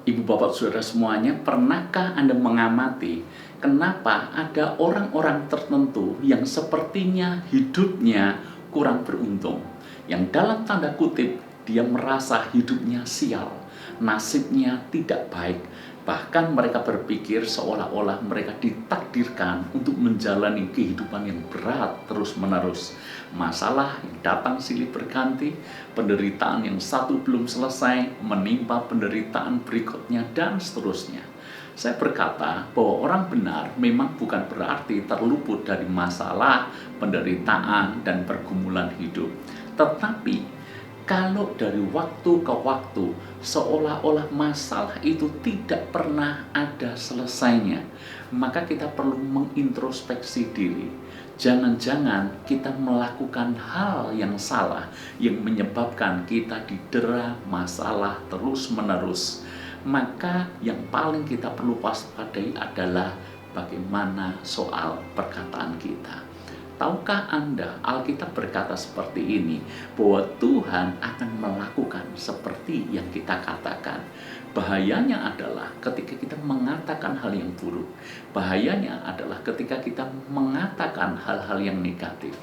Ibu bapak saudara semuanya, pernahkah Anda mengamati kenapa ada orang-orang tertentu yang sepertinya hidupnya kurang beruntung? Yang dalam tanda kutip dia merasa hidupnya sial, nasibnya tidak baik. Bahkan mereka berpikir seolah-olah mereka ditakdirkan untuk menjalani kehidupan yang berat terus-menerus. Masalah yang datang silih berganti, penderitaan yang satu belum selesai, menimpa penderitaan berikutnya, dan seterusnya. Saya berkata bahwa orang benar memang bukan berarti terluput dari masalah, penderitaan, dan pergumulan hidup. Tetapi kalau dari waktu ke waktu seolah-olah masalah itu tidak pernah ada selesainya, maka kita perlu mengintrospeksi diri. Jangan-jangan kita melakukan hal yang salah yang menyebabkan kita didera masalah terus-menerus. Maka yang paling kita perlu waspadai adalah bagaimana soal perkataan kita. Tahukah Anda, Alkitab berkata seperti ini, bahwa Tuhan akan melakukan seperti yang kita katakan. Bahayanya adalah ketika kita mengatakan hal yang buruk. Bahayanya adalah ketika kita mengatakan hal-hal yang negatif.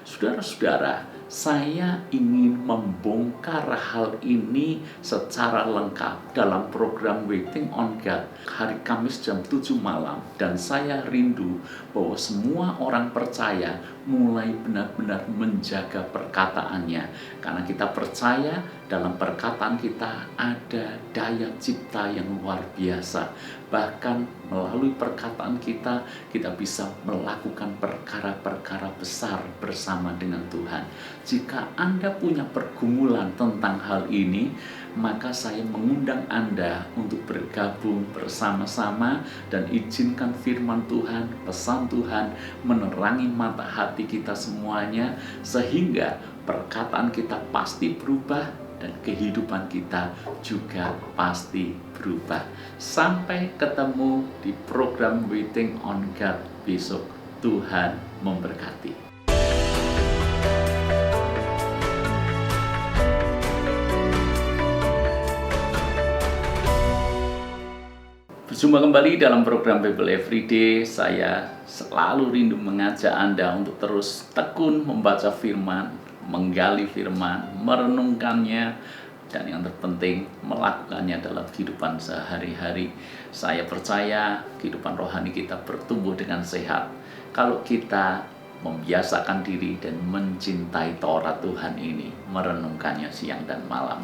Saudara-saudara, saya ingin membongkar hal ini secara lengkap dalam program Waiting on God hari Kamis jam 7 malam. Dan saya rindu bahwa semua orang percaya mulai benar-benar menjaga perkataannya. Karena kita percaya dalam perkataan kita ada daya cipta yang luar biasa. Bahkan melalui perkataan kita bisa melakukan perkara-perkara besar bersama dengan Tuhan. Jika Anda punya pergumulan tentang hal ini, maka saya mengundang Anda untuk bergabung bersama-sama dan izinkan firman Tuhan, pesan Tuhan menerangi mata hati kita semuanya, sehingga perkataan kita pasti berubah dan kehidupan kita juga pasti berubah. Sampai ketemu di program Waiting on God besok. Tuhan memberkati. Berjumpa kembali dalam program Bible Everyday. Saya selalu rindu mengajak Anda untuk terus tekun membaca firman, menggali firman, merenungkannya, dan yang terpenting melakukannya dalam kehidupan sehari-hari. Saya percaya kehidupan rohani kita bertumbuh dengan sehat kalau kita membiasakan diri dan mencintai Taurat Tuhan ini, merenungkannya siang dan malam.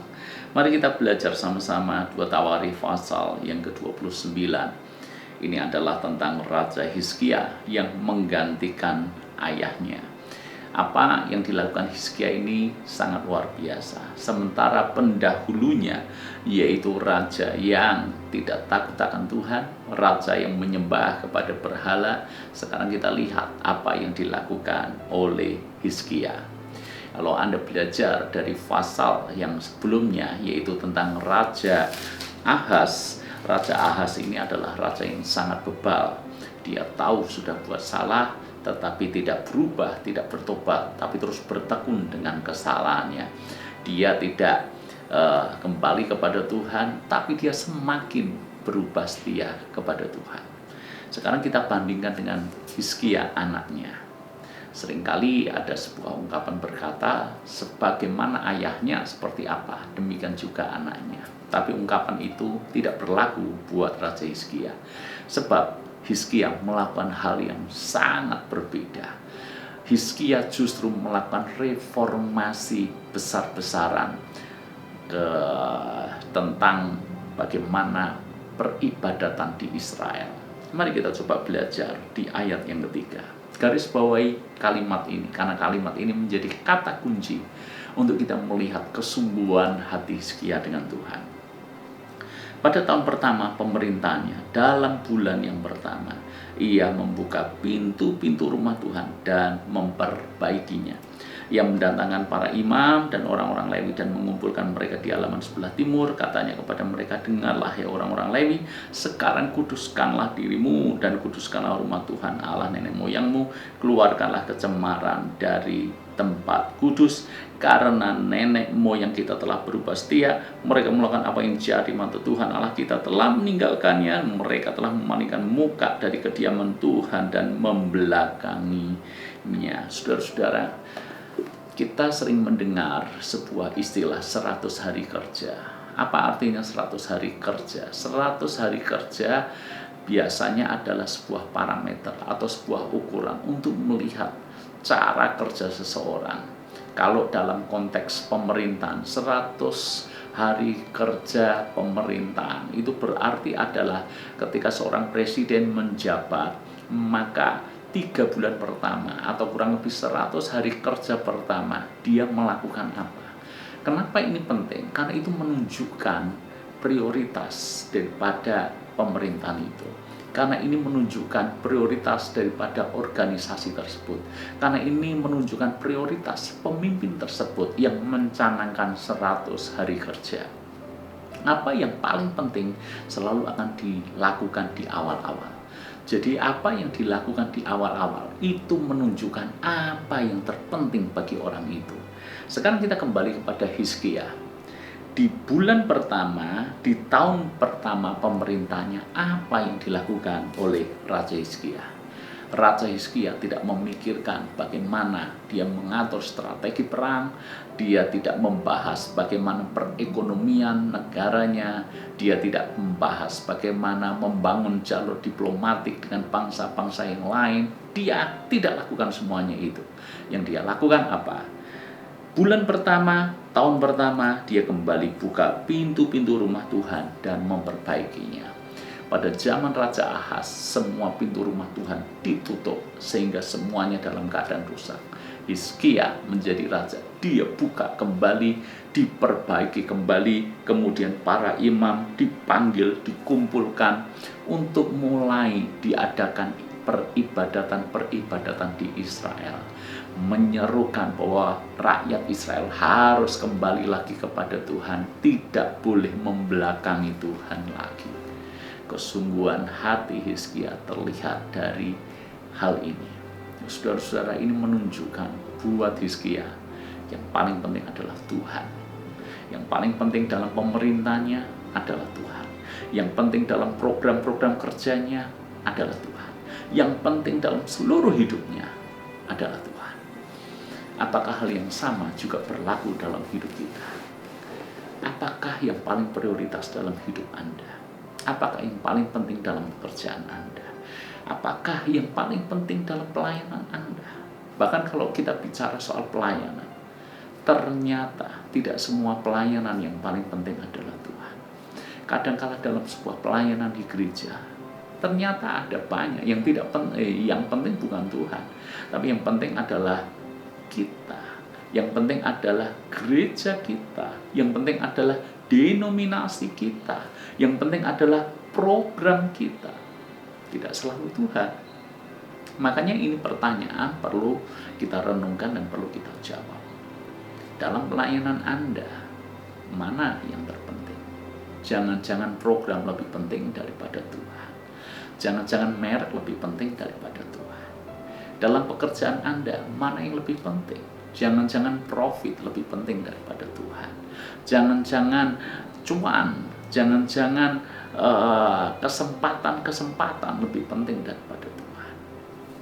Mari kita belajar sama-sama 2 Tawarikh pasal yang ke-29. Ini adalah tentang Raja Hizkia yang menggantikan ayahnya. Apa yang dilakukan Hizkia ini sangat luar biasa. Sementara pendahulunya, yaitu raja yang tidak takut akan Tuhan, raja yang menyembah kepada berhala, sekarang kita lihat apa yang dilakukan oleh Hizkia. Kalau Anda belajar dari pasal yang sebelumnya, yaitu tentang Raja Ahaz. Raja Ahaz ini adalah raja yang sangat bebal. Dia tahu sudah buat salah, tetapi tidak berubah, tidak bertobat, tapi terus bertekun dengan kesalahannya. Dia tidak kembali kepada Tuhan, tapi dia semakin berubah setia kepada Tuhan. Sekarang kita bandingkan dengan Hizkia anaknya. Seringkali ada sebuah ungkapan berkata, sebagaimana ayahnya seperti apa, demikian juga anaknya. Tapi ungkapan itu tidak berlaku buat Raja Hizkia. Sebab Hizkia melakukan hal yang sangat berbeda. Hizkia justru melakukan reformasi besar-besaran tentang bagaimana peribadatan di Israel. Mari kita coba belajar di ayat yang ketiga. Garis bawahi kalimat ini, karena kalimat ini menjadi kata kunci untuk kita melihat kesungguhan hati Hizkia dengan Tuhan. Pada tahun pertama pemerintahnya, dalam bulan yang pertama, ia membuka pintu-pintu rumah Tuhan dan memperbaikinya. Ia mendatangkan para imam dan orang-orang Lewi dan mengumpulkan mereka di halaman sebelah timur. Katanya kepada mereka, dengarlah ya orang-orang Lewi, sekarang kuduskanlah dirimu dan kuduskanlah rumah Tuhan Allah nenek moyangmu. Keluarkanlah kecemaran dari tempat kudus, karena nenek moyang kita telah berubah setia. Mereka melakukan apa yang jahat di mata Tuhan Allah kita, telah meninggalkannya. Mereka telah memalingkan muka dari kediaman Tuhan dan membelakanginya. Saudara-saudara, kita sering mendengar sebuah istilah 100 hari kerja. Apa artinya 100 hari kerja? 100 hari kerja biasanya adalah sebuah parameter atau sebuah ukuran untuk melihat cara kerja seseorang. Kalau dalam konteks pemerintahan, 100 hari kerja pemerintahan itu berarti adalah ketika seorang presiden menjabat, maka 3 bulan pertama atau kurang lebih 100 hari kerja pertama dia melakukan apa. Kenapa ini penting? Karena itu menunjukkan prioritas daripada pemerintahan itu. Karena ini menunjukkan prioritas daripada organisasi tersebut. Karena ini menunjukkan prioritas pemimpin tersebut yang mencanangkan 100 hari kerja. Apa yang paling penting selalu akan dilakukan di awal-awal. Jadi apa yang dilakukan di awal-awal itu menunjukkan apa yang terpenting bagi orang itu. Sekarang kita kembali kepada Hizkia. Di bulan pertama, di tahun pertama pemerintahnya, apa yang dilakukan oleh Raja Hizkia? Raja Hizkia tidak memikirkan bagaimana dia mengatur strategi perang, dia tidak membahas bagaimana perekonomian negaranya, dia tidak membahas bagaimana membangun jalur diplomatik dengan bangsa-bangsa yang lain. Dia tidak lakukan semuanya itu. Yang dia lakukan apa? Bulan pertama, tahun pertama, dia kembali buka pintu-pintu rumah Tuhan dan memperbaikinya. Pada zaman Raja Ahaz, semua pintu rumah Tuhan ditutup sehingga semuanya dalam keadaan rusak. Hizkia menjadi raja, dia buka kembali, diperbaiki kembali, kemudian para imam dipanggil, dikumpulkan untuk mulai diadakan peribadatan di Israel, menyerukan bahwa rakyat Israel harus kembali lagi kepada Tuhan, tidak boleh membelakangi Tuhan lagi. Kesungguhan hati Hizkia terlihat dari hal ini. Saudara-saudara, ini menunjukkan buat Hizkia yang paling penting adalah Tuhan. Yang paling penting dalam pemerintahnya adalah Tuhan. Yang penting dalam program-program kerjanya adalah Tuhan. Yang penting dalam seluruh hidupnya adalah Tuhan. Apakah hal yang sama juga berlaku dalam hidup kita? Apakah yang paling prioritas dalam hidup Anda? Apakah yang paling penting dalam pekerjaan Anda? Apakah yang paling penting dalam pelayanan Anda? Bahkan kalau kita bicara soal pelayanan, ternyata tidak semua pelayanan yang paling penting adalah Tuhan. Kadang-kala dalam sebuah pelayanan di gereja, ternyata ada banyak yang tidak penting, yang penting bukan Tuhan, tapi yang penting adalah kita. Yang penting adalah gereja kita. Yang penting adalah denominasi kita. Yang penting adalah program kita. Tidak selalu Tuhan. Makanya ini pertanyaan perlu kita renungkan dan perlu kita jawab. Dalam pelayanan Anda, mana yang terpenting? Jangan-jangan program lebih penting daripada Tuhan. Jangan-jangan merek lebih penting daripada Tuhan. Dalam pekerjaan Anda, mana yang lebih penting? Jangan-jangan profit lebih penting daripada Tuhan. Jangan-jangan cuan, jangan-jangan kesempatan-kesempatan lebih penting daripada Tuhan.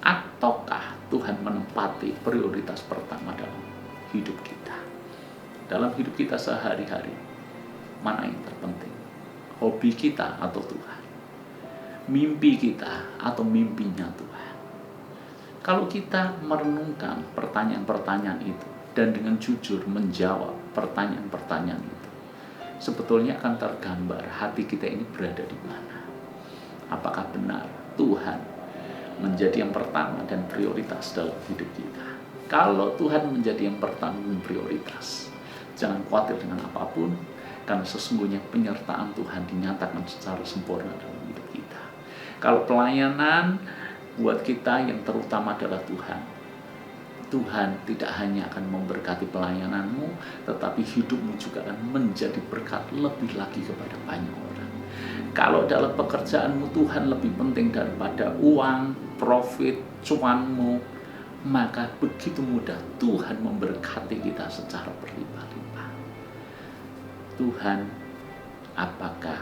Ataukah Tuhan menempati prioritas pertama dalam hidup kita? Dalam hidup kita sehari-hari, mana yang terpenting? Hobi kita atau Tuhan? Mimpi kita atau mimpinya Tuhan? Kalau kita merenungkan pertanyaan-pertanyaan itu dan dengan jujur menjawab pertanyaan-pertanyaan itu, sebetulnya akan tergambar hati kita ini berada di mana. Apakah benar Tuhan menjadi yang pertama dan prioritas dalam hidup kita? Kalau Tuhan menjadi yang pertama dan prioritas, jangan khawatir dengan apapun, karena sesungguhnya penyertaan Tuhan dinyatakan secara sempurna dalam hidup kita. Kalau pelayanan buat kita yang terutama adalah Tuhan, Tuhan tidak hanya akan memberkati pelayananmu, tetapi hidupmu juga akan menjadi berkat lebih lagi kepada banyak orang. Kalau dalam pekerjaanmu Tuhan lebih penting daripada uang, profit, cuanmu, maka begitu mudah Tuhan memberkati kita secara berlimpah-limpah. Tuhan, apakah